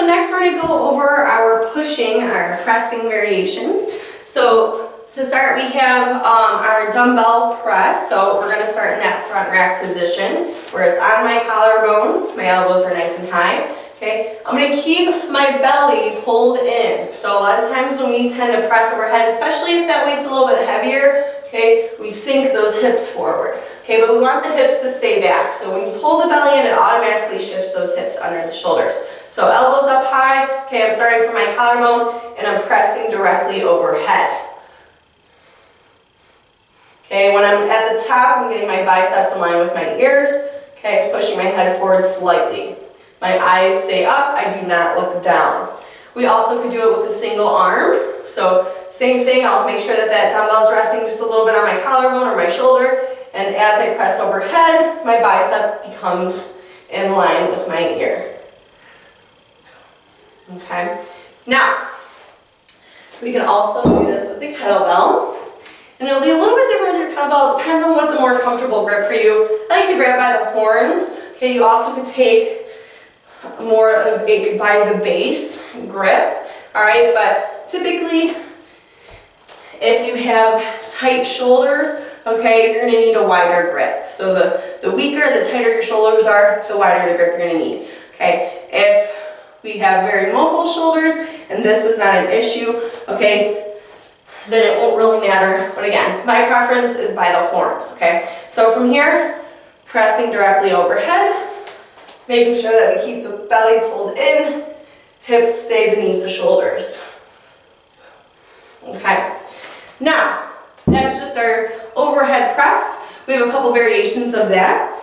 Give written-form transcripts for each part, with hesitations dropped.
so next we're going to go over our pushing, our pressing variations. So to start, we have our dumbbell press. So we're going to start in that front rack position where it's on my collarbone. My elbows are nice and high. Okay, I'm going to keep my belly pulled in. So a lot of times when we tend to press overhead, especially if that weight's a little bit heavier, okay, we sink those hips forward. Okay, but we want the hips to stay back. So when you pull the belly in, it automatically shifts those hips under the shoulders. So elbows up high. Okay, I'm starting from my collarbone and I'm pressing directly overhead. Okay, when I'm at the top, I'm getting my biceps in line with my ears. Okay, pushing my head forward slightly. My eyes stay up, I do not look down. We also could do it with a single arm. So same thing, I'll make sure that that dumbbell's resting just a little bit on my collarbone or my shoulder. And as I press overhead, my bicep becomes in line with my ear. Okay, now we can also do this with the kettlebell. And it'll be a little bit different with your kettlebell. It depends on what's a more comfortable grip for you. I like to grab by the horns. Okay, you also could take more of a by the base grip, all right, but typically if you have tight shoulders, okay, you're going to need a wider grip. So the weaker, the tighter your shoulders are, the wider the grip you're going to need. Okay, if we have very mobile shoulders and this is not an issue, okay, then it won't really matter. But again, my preference is by the horns. Okay, so from here, pressing directly overhead, making sure that we keep the belly pulled in, hips stay beneath the shoulders. Okay, now that's just our overhead press. We have a couple variations of that.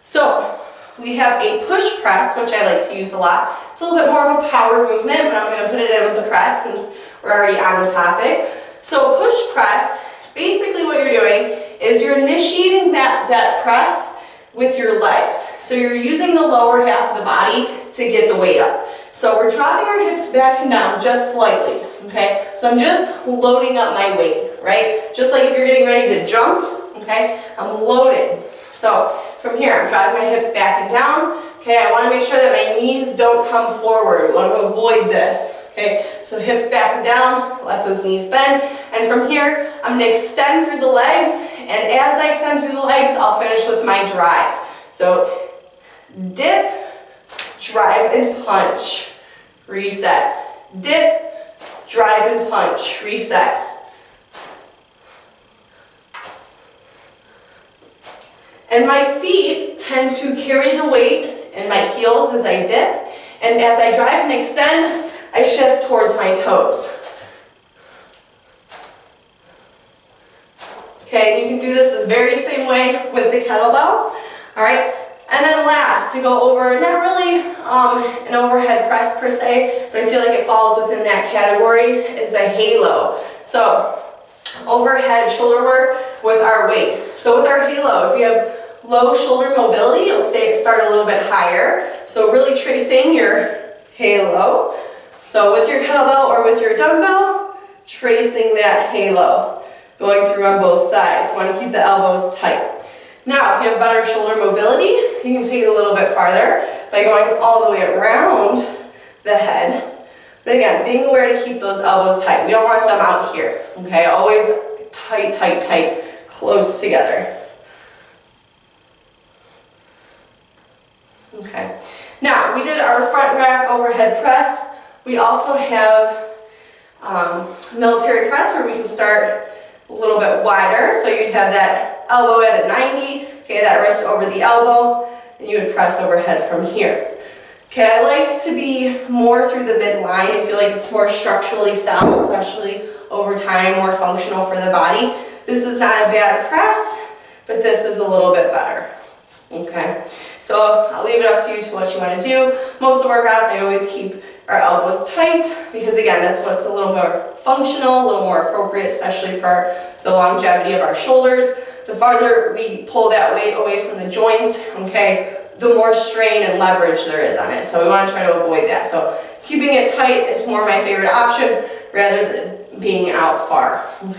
So we have a push press, which I like to use a lot. It's a little bit more of a power movement, but I'm going to put it in with the press since we're already on the topic. So push press, basically what you're doing is you're initiating that press with your legs. So you're using the lower half of the body to get the weight up. So we're dropping our hips back and down just slightly, okay? So I'm just loading up my weight, right? Just like if you're getting ready to jump, okay? I'm loaded. So from here, I'm driving my hips back and down, okay? I want to make sure that my knees don't come forward. We want to avoid this, okay? So hips back and down, let those knees bend. And from here, I'm going to extend through the legs. And as I extend through the legs, I'll finish with my drive. So dip, drive and punch, reset. Dip, drive and punch, reset. And my feet tend to carry the weight in my heels as I dip. And as I drive and extend, I shift towards my toes. Okay, you can do this the very same way with the kettlebell, all right? And then last, to go over, not really an overhead press per se, but I feel like it falls within that category, is a halo. So overhead shoulder work with our weight. So with our halo, if you have low shoulder mobility, you'll start a little bit higher. So really tracing your halo. So with your kettlebell or with your dumbbell, tracing that halo. Going through on both sides. You want to keep the elbows tight. Now, if you have better shoulder mobility, you can take it a little bit farther by going all the way around the head. But again, being aware to keep those elbows tight. We don't want them out here. Okay, always tight, tight, tight, close together. Okay. Now, we did our front rack overhead press. We also have military press where we can start a little bit wider, so you'd have that elbow at a 90, okay, that wrist over the elbow, and you would press overhead from here. Okay, I like to be more through the midline. I feel like it's more structurally sound, especially over time, more functional for the body. This is not a bad press, but this is a little bit better. Okay, so I'll leave it up to you to what you want to do. Most of the workouts, I always keep our elbows tight because again, that's what's a little more functional, a little more appropriate, especially for the longevity of our shoulders. The farther we pull that weight away from the joint, okay, the more strain and leverage there is on it. So we want to try to avoid that. So keeping it tight is more my favorite option rather than being out far. Okay.